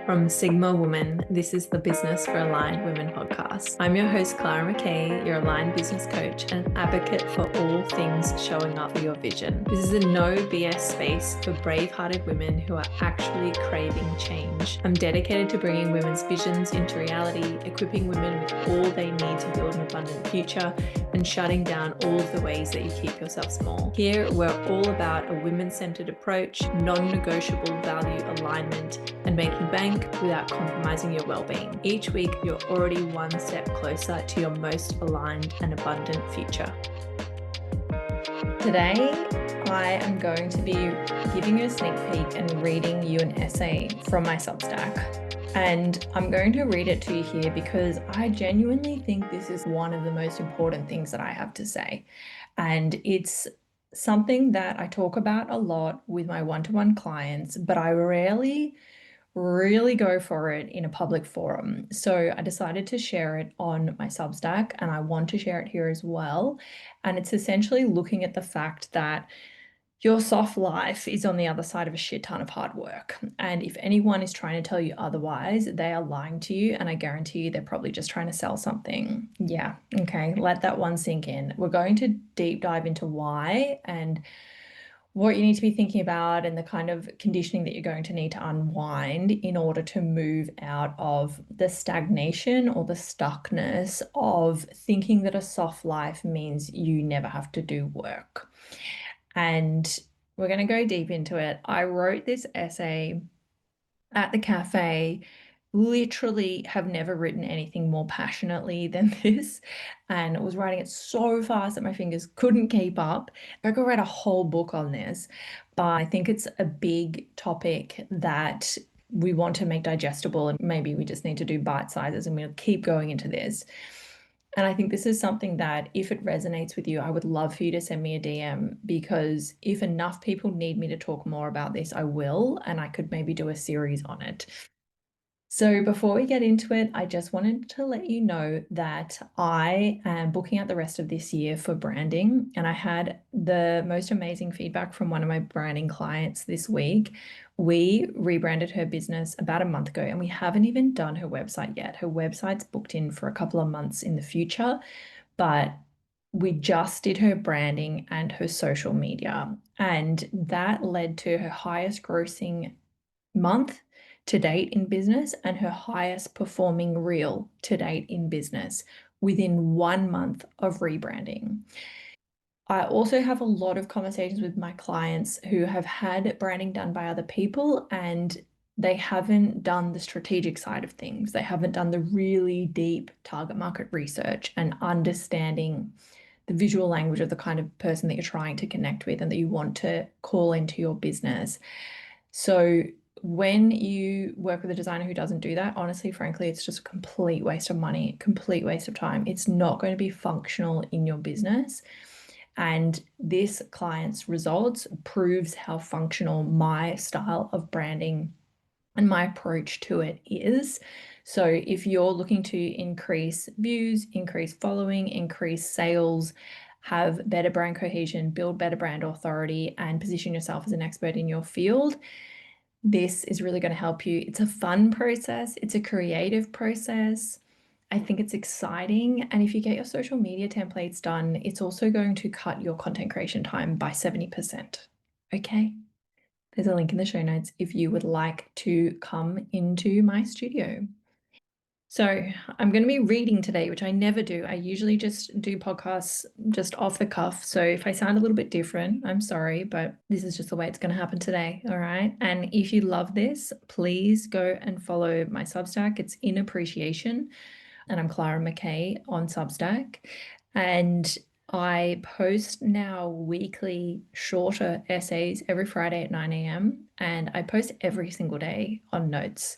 From Sigma Woman, this is the Business for Aligned Women podcast. I'm your host, Clara McKay, your aligned business coach and advocate for all things showing up for your vision. This is a no BS space for brave-hearted women who are actually craving change. I'm dedicated to bringing women's visions into reality, equipping women with all they need to build an abundant future, and shutting down all of the ways that you keep yourself small. Here, we're all about a women-centered approach, non-negotiable value alignment, and making bank without compromising your well-being. Each week, you're already one step closer to your most aligned and abundant future. Today, I am going to be giving you a sneak peek and reading you an essay from my Substack. And I'm going to read it to you here because I genuinely think this is one of the most important things that I have to say. And it's something that I talk about a lot with my one-to-one clients, but I rarely really go for it in a public forum. So I decided to share it on my Substack, and I want to share it here as well. And it's essentially looking at the fact that your soft life is on the other side of a shit ton of hard work. And if anyone is trying to tell you otherwise, they are lying to you. And I guarantee you they're probably just trying to sell something. Yeah, okay, let that one sink in. We're going to deep dive into why and what you need to be thinking about and the kind of conditioning that you're going to need to unwind in order to move out of the stagnation or the stuckness of thinking that a soft life means you never have to do work. And we're going to go deep into it. I wrote this essay at the cafe, literally have never written anything more passionately than this, and was writing it so fast that my fingers couldn't keep up. I could write a whole book on this, but I think it's a big topic that we want to make digestible, and maybe we just need to do bite sizes, and we'll keep going into this. And I think this is something that if it resonates with you, I would love for you to send me a DM, because if enough people need me to talk more about this, I will, and I could maybe do a series on it. So before we get into it, I just wanted to let you know that I am booking out the rest of this year for branding. And I had the most amazing feedback from one of my branding clients this week. We rebranded her business about a month ago, and we haven't even done her website yet. Her website's booked in for a couple of months in the future, but we just did her branding and her social media. And that led to her highest grossing month to date in business and her highest performing reel to date in business within 1 month of rebranding. I also have a lot of conversations with my clients who have had branding done by other people, and they haven't done the strategic side of things. They haven't done the really deep target market research and understanding the visual language of the kind of person that you're trying to connect with and that you want to call into your business. So when you work with a designer who doesn't do that, honestly, frankly, it's just a complete waste of money, complete waste of time. It's not going to be functional in your business. And this client's results proves how functional my style of branding and my approach to it is. So if you're looking to increase views, increase following, increase sales, have better brand cohesion, build better brand authority, and position yourself as an expert in your field, this is really going to help you. It's a fun process. It's a creative process. I think it's exciting. And if you get your social media templates done, it's also going to cut your content creation time by 70%. Okay. There's a link in the show notes if you would like to come into my studio. So I'm going to be reading today, which I never do. I usually just do podcasts just off the cuff. So if I sound a little bit different, I'm sorry, but this is just the way it's going to happen today. All right. And if you love this, please go and follow my Substack. It's In Appreciation. And I'm Clara McKay on Substack. And I post now weekly shorter essays every Friday at 9 a.m. And I post every single day on Notes.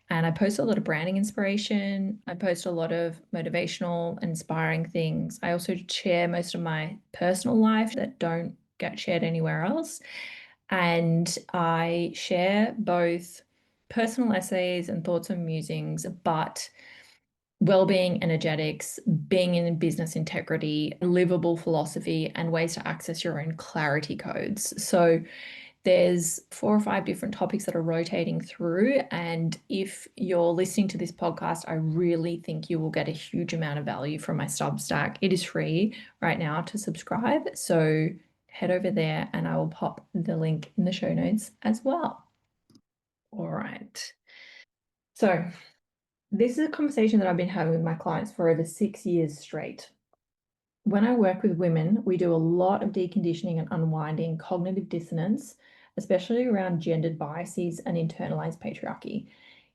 And I post a lot of branding inspiration. I post a lot of motivational, inspiring things. I also share most of my personal life that don't get shared anywhere else. And I share both personal essays and thoughts and musings, but wellbeing, energetics, being in business integrity, livable philosophy, and ways to access your own clarity codes. So There's 4 or 5 different topics that are rotating through. And if you're listening to this podcast, I really think you will get a huge amount of value from my Substack. It is free right now to subscribe. So head over there and I will pop the link in the show notes as well. All right. So this is a conversation that I've been having with my clients for over 6 years straight. When I work with women, we do a lot of deconditioning and unwinding cognitive dissonance, especially around gendered biases and internalized patriarchy.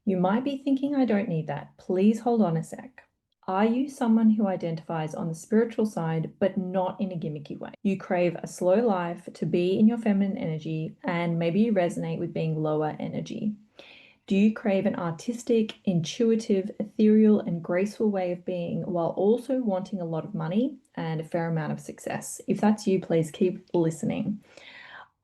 You might be thinking, I don't need that. Please hold on a sec. Are you someone who identifies on the spiritual side, but not in a gimmicky way? You crave a slow life to be in your feminine energy, and maybe you resonate with being lower energy. Do you crave an artistic, intuitive, ethereal, and graceful way of being while also wanting a lot of money and a fair amount of success? If that's you, please keep listening.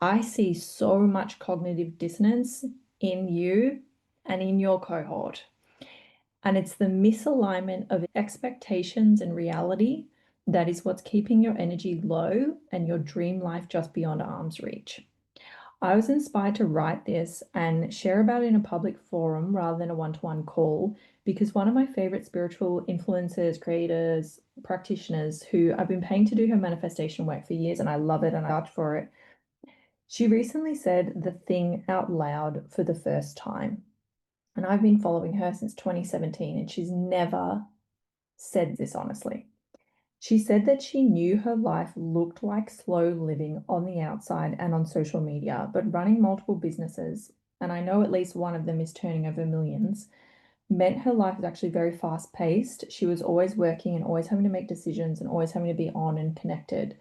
I see so much cognitive dissonance in you and in your cohort. And it's the misalignment of expectations and reality that is what's keeping your energy low and your dream life just beyond arm's reach. I was inspired to write this and share about it in a public forum rather than a one-to-one call because one of my favorite spiritual influencers, creators, practitioners who I've been paying to do her manifestation work for years and I love it and I vouch for it. She recently said the thing out loud for the first time. And I've been following her since 2017 and she's never said this honestly. She said that she knew her life looked like slow living on the outside and on social media, but running multiple businesses, and I know at least one of them is turning over millions, meant her life was actually very fast paced. She was always working and always having to make decisions and always having to be on and connected.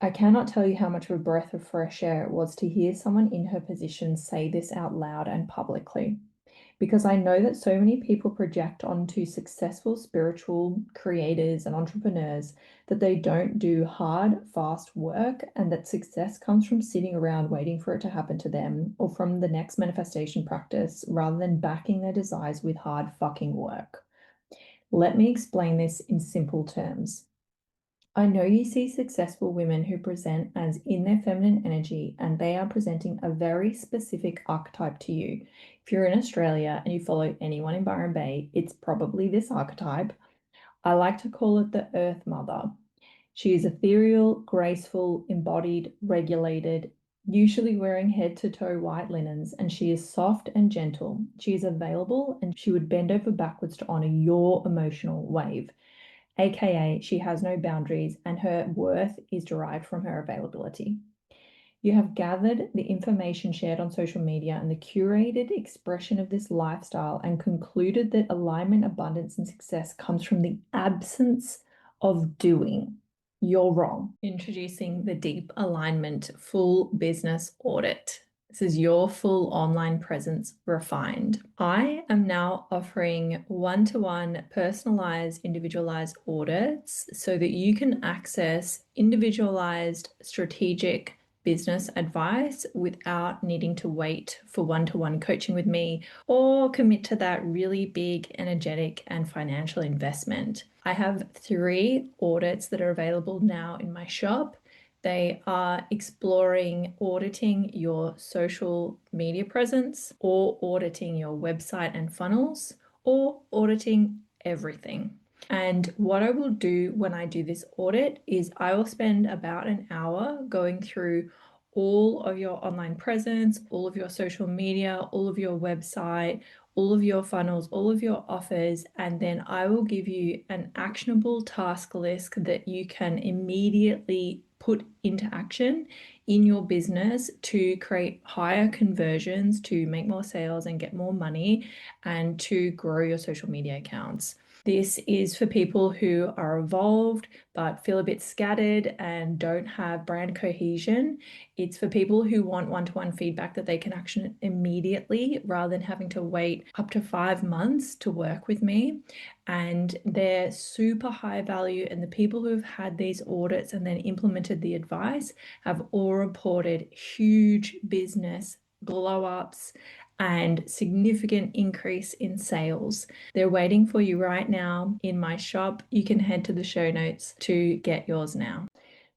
I cannot tell you how much of a breath of fresh air it was to hear someone in her position say this out loud and publicly because I know that so many people project onto successful spiritual creators and entrepreneurs that they don't do hard, fast work and that success comes from sitting around waiting for it to happen to them or from the next manifestation practice rather than backing their desires with hard fucking work. Let me explain this in simple terms. I know you see successful women who present as in their feminine energy, and they are presenting a very specific archetype to you. If you're in Australia and you follow anyone in Byron Bay, it's probably this archetype. I like to call it the Earth Mother. She is ethereal, graceful, embodied, regulated, usually wearing head to toe white linens, and she is soft and gentle. She is available and she would bend over backwards to honor your emotional wave. AKA, she has no boundaries and her worth is derived from her availability. You have gathered the information shared on social media and the curated expression of this lifestyle and concluded that alignment, abundance, and success comes from the absence of doing. You're wrong. Introducing the Deep Alignment Full Business Audit. This is your full online presence refined. I am now offering one-to-one personalized, individualized audits so that you can access individualized, strategic business advice without needing to wait for one-to-one coaching with me or commit to that really big, energetic, and financial investment. I have 3 audits that are available now in my shop. They are exploring auditing your social media presence or auditing your website and funnels or auditing everything. And what I will do when I do this audit is I will spend about an hour going through all of your online presence, all of your social media, all of your website, all of your funnels, all of your offers, and then I will give you an actionable task list that you can immediately put into action in your business to create higher conversions, to make more sales and get more money, and to grow your social media accounts. This is for people who are evolved but feel a bit scattered and don't have brand cohesion. It's for people who want one-to-one feedback that they can action immediately rather than having to wait up to 5 months to work with me. And they're super high value. And the people who have had these audits and then implemented the advice have all reported huge business blow ups and significant increase in sales. They're waiting for you right now in my shop. You can head to the show notes to get yours now.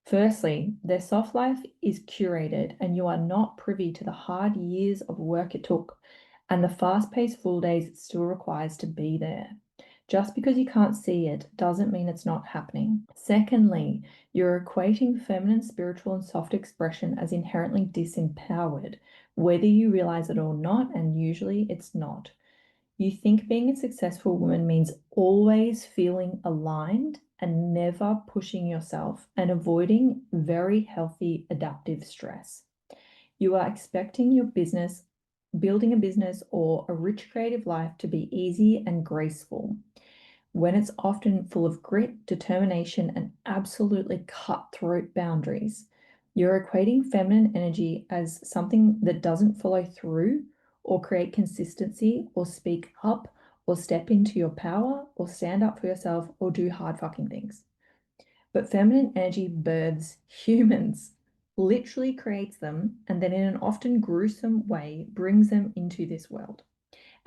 Firstly, their soft life is curated and you are not privy to the hard years of work it took and the fast-paced full days it still requires to be there. Just because you can't see it doesn't mean it's not happening. Secondly, you're equating feminine, spiritual, and soft expression as inherently disempowered, whether you realize it or not, and usually it's not. You think being a successful woman means always feeling aligned and never pushing yourself and avoiding very healthy adaptive stress. You are expecting your business, building a business, or a rich creative life to be easy and graceful when it's often full of grit, determination, and absolutely cutthroat boundaries. You're equating feminine energy as something that doesn't follow through or create consistency or speak up or step into your power or stand up for yourself or do hard fucking things. But feminine energy births humans, literally creates them, and then in an often gruesome way brings them into this world.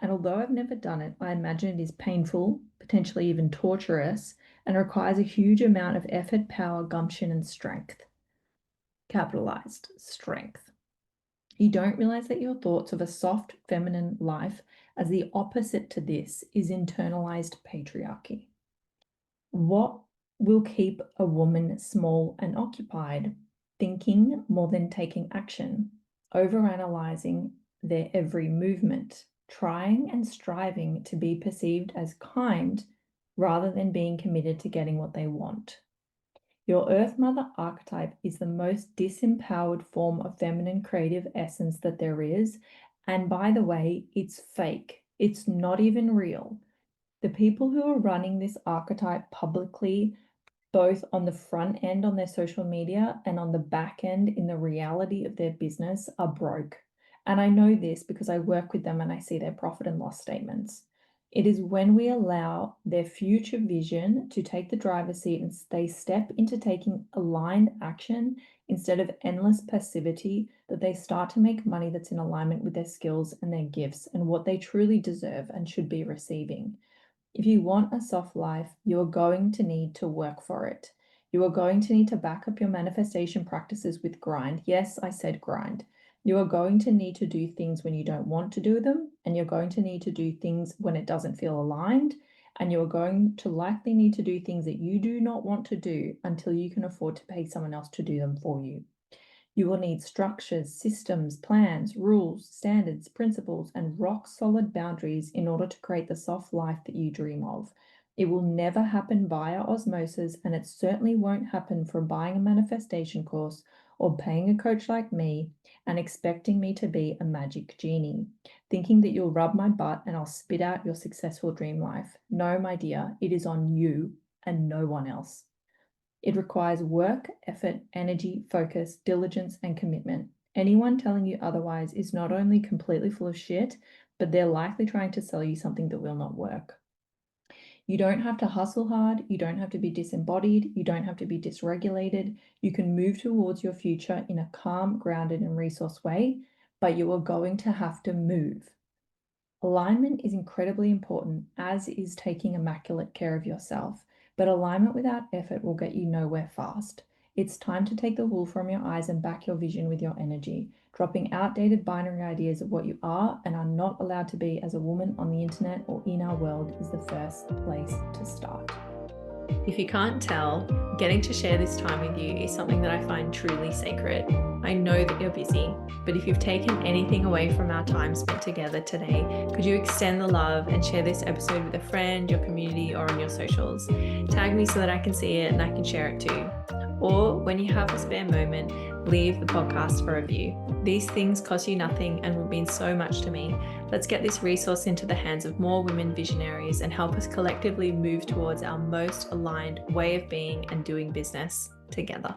And although I've never done it, I imagine it is painful, potentially even torturous, and requires a huge amount of effort, power, gumption, and strength. Capitalized strength. You don't realize that your thoughts of a soft feminine life as the opposite to this is internalized patriarchy. What will keep a woman small and occupied? Thinking more than taking action, overanalyzing their every movement, trying and striving to be perceived as kind rather than being committed to getting what they want. Your Earth Mother archetype is the most disempowered form of feminine creative essence that there is. And by the way, it's fake. It's not even real. The people who are running this archetype publicly, both on the front end on their social media and on the back end in the reality of their business, are broke. And I know this because I work with them and I see their profit and loss statements. It is when we allow their future vision to take the driver's seat and they step into taking aligned action instead of endless passivity that they start to make money that's in alignment with their skills and their gifts and what they truly deserve and should be receiving. If you want a soft life, you are going to need to work for it. You are going to need to back up your manifestation practices with grind. Yes, I said grind. You are going to need to do things when you don't want to do them, and you're going to need to do things when it doesn't feel aligned, and you're going to likely need to do things that you do not want to do until you can afford to pay someone else to do them for you. You will need structures, systems, plans, rules, standards, principles, and rock-solid boundaries in order to create the soft life that you dream of. It will never happen via osmosis, and it certainly won't happen from buying a manifestation course or paying a coach like me and expecting me to be a magic genie, thinking that you'll rub my butt and I'll spit out your successful dream life. No, my dear, it is on you and no one else. It requires work, effort, energy, focus, diligence, and commitment. Anyone telling you otherwise is not only completely full of shit, but they're likely trying to sell you something that will not work. You don't have to hustle hard. You don't have to be disembodied. You don't have to be dysregulated. You can move towards your future in a calm, grounded, and resource way, but you are going to have to move. Alignment is incredibly important, as is taking immaculate care of yourself, but alignment without effort will get you nowhere fast. It's time to take the wool from your eyes and back your vision with your energy, dropping outdated binary ideas of what you are and are not allowed to be as a woman on the internet or in our world is the first place to start. If you can't tell, getting to share this time with you is something that I find truly sacred. I know that you're busy, but if you've taken anything away from our time spent together today, could you extend the love and share this episode with a friend, your community, or on your socials? Tag me so that I can see it and I can share it too. Or when you have a spare moment, leave the podcast for review. These things cost you nothing and will mean so much to me. Let's get this resource into the hands of more women visionaries and help us collectively move towards our most aligned way of being and doing business together.